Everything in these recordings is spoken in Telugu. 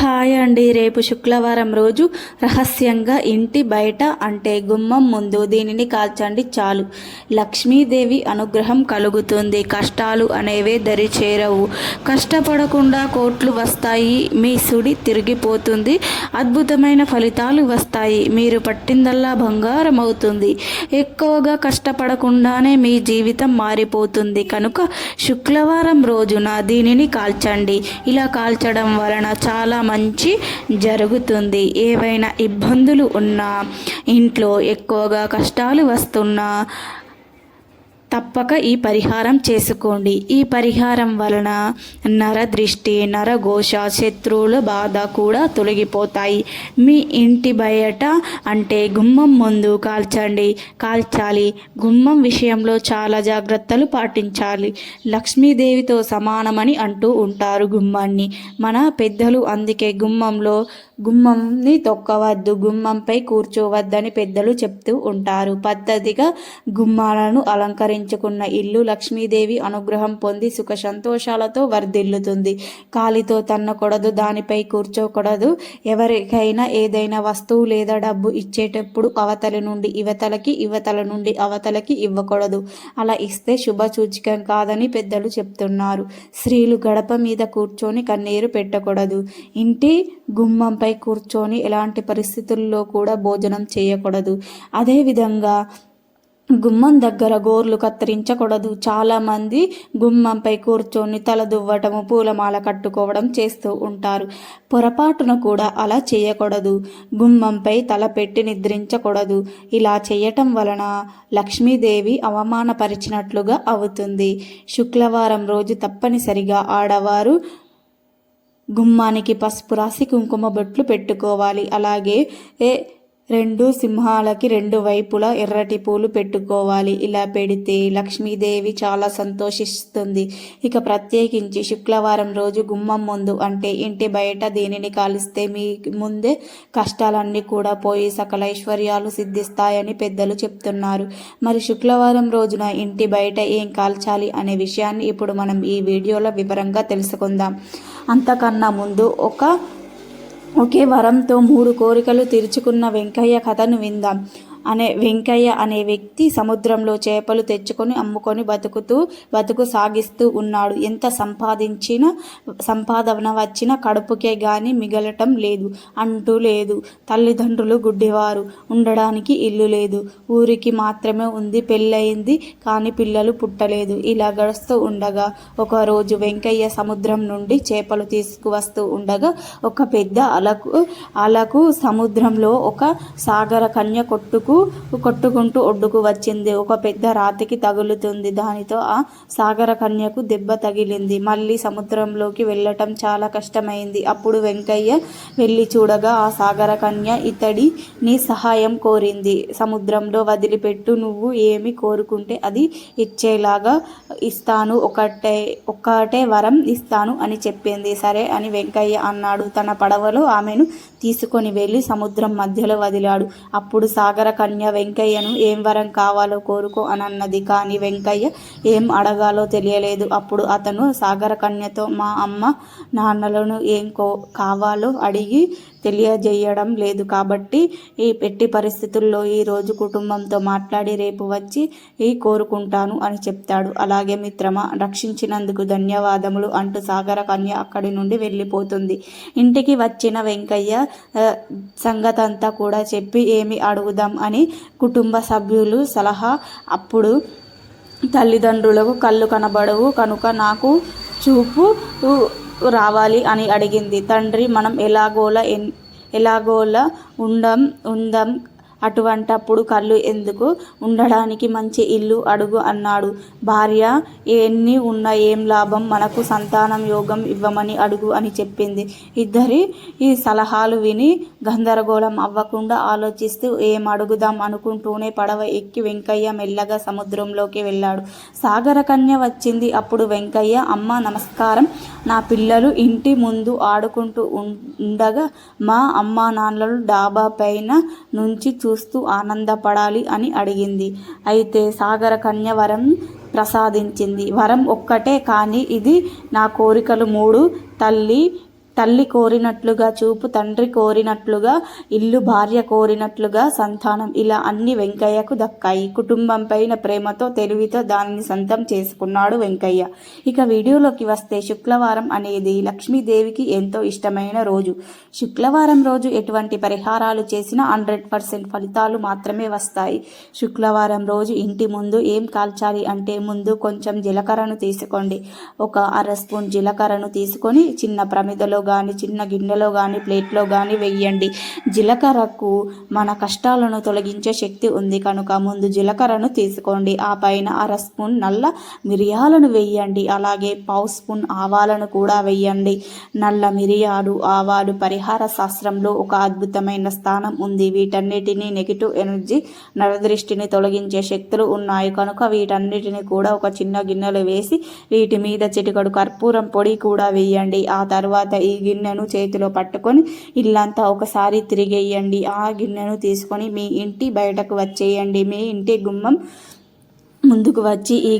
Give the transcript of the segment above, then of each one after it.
హాయ్ అండి. రేపు శుక్రవారం రోజు రహస్యంగా ఇంటి బయట అంటే గుమ్మం ముందు దీనిని కాల్చండి చాలు. లక్ష్మీదేవి అనుగ్రహం కలుగుతుంది. కష్టాలు అనేవే దరి చేరవు. కష్టపడకుండా కోట్లు వస్తాయి. మీ సుడి తిరిగిపోతుంది. అద్భుతమైన ఫలితాలు వస్తాయి. మీరు పట్టిందల్లా బంగారం అవుతుంది. ఎక్కువగా కష్టపడకుండానే మీ జీవితం మారిపోతుంది. కనుక శుక్రవారం రోజున దీనిని కాల్చండి. ఇలా కాల్చడం వలన చాలా మంచి జరుగుతుంది. ఏవైనా ఇబ్బందులు ఉన్నా, ఇంట్లో ఎక్కువగా కష్టాలు వస్తున్నా తప్పక ఈ పరిహారం చేసుకోండి. ఈ పరిహారం వలన నరదృష్టి, నరఘోష, శత్రువుల బాధ కూడా తొలగిపోతాయి. మీ ఇంటి బయట అంటే గుమ్మం ముందు కాల్చాలి. గుమ్మం విషయంలో చాలా జాగ్రత్తలు పాటించాలి. లక్ష్మీదేవితో సమానమని అంటూ ఉంటారు గుమ్మాన్ని మన పెద్దలు. అందుకే గుమ్మంని తొక్కవద్దు, గుమ్మంపై కూర్చోవద్దని పెద్దలు చెప్తూ ఉంటారు. పద్ధతిగా గుమ్మాలను అలంకరించుకున్న ఇల్లు లక్ష్మీదేవి అనుగ్రహం పొంది సుఖ సంతోషాలతో వర్ధిల్లుతుంది. కాలితో తన్నకూడదు, దానిపై కూర్చోకూడదు. ఎవరికైనా ఏదైనా వస్తువు లేదా డబ్బు ఇచ్చేటప్పుడు అవతలి నుండి ఇవతలకి, ఇవతల నుండి అవతలకి ఇవ్వకూడదు. అలా ఇస్తే శుభ సూచకం కాదని పెద్దలు చెప్తున్నారు. స్త్రీలు గడప మీద కూర్చొని కన్నీరు పెట్టకూడదు. ఇంటి గుమ్మంపై కూర్చొని ఎలాంటి పరిస్థితుల్లో కూడా భోజనం చేయకూడదు. అదేవిధంగా గుమ్మం దగ్గర గోర్లు కత్తిరించకూడదు. చాలామంది గుమ్మంపై కూర్చొని తల దువ్వటము, పూలమాల కట్టుకోవడం చేస్తూ ఉంటారు. పొరపాటున కూడా అలా చేయకూడదు. గుమ్మంపై తల పెట్టి నిద్రించకూడదు. ఇలా చేయటం వలన లక్ష్మీదేవి అవమానపరిచినట్లుగా అవుతుంది. శుక్రవారం రోజు తప్పనిసరిగా ఆడవారు గుమ్మానికి పసుపు రాసి కుంకుమ బొట్లు పెట్టుకోవాలి. అలాగే 2 సింహాలకి 2 వైపులా ఎర్రటి పూలు పెట్టుకోవాలి. ఇలా పెడితే లక్ష్మీదేవి చాలా సంతోషిస్తుంది. ఇక ప్రత్యేకించి శుక్రవారం రోజు గుమ్మం ముందు అంటే ఇంటి బయట దీనిని కాలిస్తే మీ ముందే కష్టాలన్నీ కూడా పోయి సకల ఐశ్వర్యాలు సిద్ధిస్తాయని పెద్దలు చెప్తున్నారు. మరి శుక్రవారం రోజున ఇంటి బయట ఏం కాల్చాలి అనే విషయాన్ని ఇప్పుడు మనం ఈ వీడియోలో వివరంగా తెలుసుకుందాం. అంతకన్నా ముందు ఒకే వరంతో 3 కోరికలు తీర్చుకున్న వెంకయ్య కథను విందాం. వెంకయ్య అనే వ్యక్తి సముద్రంలో చేపలు తెచ్చుకొని అమ్ముకొని బతుకు సాగిస్తూ ఉన్నాడు. ఎంత సంపాదన వచ్చినా కడుపుకే గాని మిగలటం లేదు. తల్లిదండ్రులు గుడ్డివారు, ఉండడానికి ఇల్లు లేదు. ఊరికి మాత్రమే ఉంది. పెళ్ళయింది కానీ పిల్లలు పుట్టలేదు. ఇలా గడుస్తూ ఉండగా ఒకరోజు వెంకయ్య సముద్రం నుండి చేపలు తీసుకువస్తూ ఉండగా ఒక పెద్ద అలకు సముద్రంలో ఒక సాగర కన్య కొట్టుకుంటూ ఒడ్డుకు వచ్చింది. ఒక పెద్ద రాతికి తగులుతుంది. దానితో ఆ సాగర కన్యకు దెబ్బ తగిలింది. మళ్ళీ సముద్రంలోకి వెళ్ళటం చాలా కష్టమైంది. అప్పుడు వెంకయ్య వెళ్ళి చూడగా ఆ సాగర కన్య ఇతడిని సహాయం కోరింది. సముద్రంలో వదిలిపెట్టు, నువ్వు ఏమి కోరుకుంటే అది ఇచ్చేలాగా ఇస్తాను, ఒక్కటే వరం ఇస్తాను అని చెప్పింది. సరే అని వెంకయ్య అన్నాడు. తన పడవలో ఆమెను తీసుకొని వెళ్ళి సముద్రం మధ్యలో వదిలాడు. అప్పుడు సాగర కన్య వెంకయ్యను ఏం వరం కావాలో కోరుకో అని అన్నది. కానీ వెంకయ్య ఏం అడగాలో తెలియలేదు. అప్పుడు అతను సాగర కన్యతో మా అమ్మ నాన్నలను ఏం కావాలో అడిగి తెలియజేయడం లేదు. కాబట్టి ఈ ఎట్టి పరిస్థితుల్లో ఈరోజు కుటుంబంతో మాట్లాడి రేపు వచ్చి కోరుకుంటాను అని చెప్తాడు. అలాగే మిత్రమా, రక్షించినందుకు ధన్యవాదములు అంటూ సాగర కన్య అక్కడి నుండి వెళ్ళిపోతుంది. ఇంటికి వచ్చిన వెంకయ్య సంగతంతా కూడా చెప్పి ఏమి అడుగుదాం అని కుటుంబ సభ్యులు సలహా. అప్పుడు తల్లిదండ్రులకు కళ్ళు కనబడవు కనుక నాకు చూపు రావాలి అని అడిగింది. తండ్రి మనం ఎలాగోలా ఉందాం, అటువంటప్పుడు కళ్ళు ఎందుకు, ఉండడానికి మంచి ఇల్లు అడుగు అన్నాడు. భార్య ఎన్ని ఉన్నా ఏం లాభం, మనకు సంతానం యోగం ఇవ్వమని అడుగు అని చెప్పింది. ఇద్దరి ఈ సలహాలు విని గందరగోళం అవ్వకుండా ఆలోచిస్తూ ఏం అడుగుదాం అనుకుంటూనే పడవ ఎక్కి వెంకయ్య మెల్లగా సముద్రంలోకి వెళ్ళాడు. సాగర కన్య వచ్చింది. అప్పుడు వెంకయ్య, అమ్మ నమస్కారం, నా పిల్లలు ఇంటి ముందు ఆడుకుంటూ ఉండగా మా అమ్మా నాన్నలు డాబా పైన నుంచి చూస్తూ ఆనందపడాలి అని అడిగింది. అయితే సాగర కన్య వరం ప్రసాదించింది. వరం ఒక్కటే, కానీ ఇది నా కోరికలు 3. తల్లి తల్లి కోరినట్లుగా చూపు, తండ్రి కోరినట్లుగా ఇల్లు, భార్య కోరినట్లుగా సంతానం, ఇలా అన్ని వెంకయ్యకు దక్కాయి. కుటుంబం పైన ప్రేమతో, తెలివితో దానిని సొంతం చేసుకున్నాడు వెంకయ్య. ఇక వీడియోలోకి వస్తే, శుక్రవారం అనేది లక్ష్మీదేవికి ఎంతో ఇష్టమైన రోజు. శుక్రవారం రోజు ఎటువంటి పరిహారాలు చేసినా 100% ఫలితాలు మాత్రమే వస్తాయి. శుక్రవారం రోజు ఇంటి ముందు ఏం కాల్చాలి అంటే, ముందు కొంచెం జీలకర్రను తీసుకోండి. ఒక అర స్పూన్ జీలకర్రను తీసుకొని చిన్న ప్రమిదలో కానీ, చిన్న గిన్నెలో కానీ, ప్లేట్లో కానీ వేయండి. జీలకర్రకు మన కష్టాలను తొలగించే శక్తి ఉంది కనుక ముందు జీలకర్రను తీసుకోండి. ఆ పైన అర స్పూన్ నల్ల మిరియాలను వేయండి. అలాగే పావు స్పూన్ ఆవాలను కూడా వేయండి. నల్ల మిరియాలు, ఆవాలు పరిహార శాస్త్రంలో ఒక అద్భుతమైన స్థానం ఉంది. వీటన్నిటినీ నెగిటివ్ ఎనర్జీ, నరదృష్టిని తొలగించే శక్తులు ఉన్నాయి కనుక వీటన్నిటిని కూడా ఒక చిన్న గిన్నెలో వేసి వీటి మీద చిటికెడు కర్పూరం పొడి కూడా వేయండి. ఆ తర్వాత ఈ గిన్నెను చేతిలో పట్టుకొని ఇల్లంతా ఒకసారి తిరిగేయండి. ఆ గిన్నెను తీసుకొని మీ ఇంటి బయటకు వచ్చేయండి. మీ ఇంటి గుమ్మం ముందుకు వచ్చి ఈ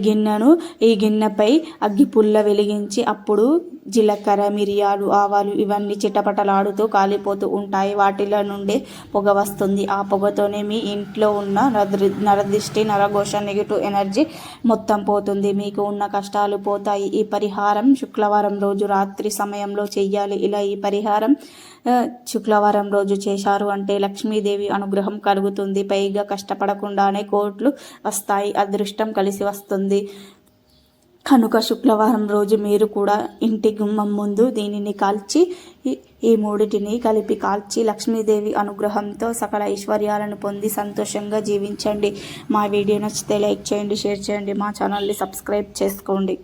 గిన్నెపై అగ్గిపుల్ల వెలిగించి, అప్పుడు జీలకర్ర, మిరియాలు, ఆవాలు ఇవన్నీ చిటపటలాడుతూ కాలిపోతూ ఉంటాయి. వాటిలో నుండే పొగ వస్తుంది. ఆ పొగతోనే మీ ఇంట్లో ఉన్న నరదిష్టి, నరఘోష, నెగిటివ్ ఎనర్జీ మొత్తం పోతుంది. మీకు ఉన్న కష్టాలు పోతాయి. ఈ పరిహారం శుక్రవారం రోజు రాత్రి సమయంలో చెయ్యాలి. ఇలా ఈ పరిహారం శుక్రవారం రోజు చేశారు అంటే లక్ష్మీదేవి అనుగ్రహం కలుగుతుంది. పైగా కష్టపడకుండానే కోట్లు వస్తాయి, అదృష్టం కలిసి వస్తుంది. కనుక శుక్రవారం రోజు మీరు కూడా ఇంటి గుమ్మం ముందు దీనిని కాల్చి, ఈ మూడిటిని కలిపి కాల్చి లక్ష్మీదేవి అనుగ్రహంతో సకల ఐశ్వర్యాలను పొంది సంతోషంగా జీవించండి. మా వీడియో నచ్చితే లైక్ చేయండి, షేర్ చేయండి, మా ఛానల్ని సబ్స్క్రైబ్ చేసుకోండి.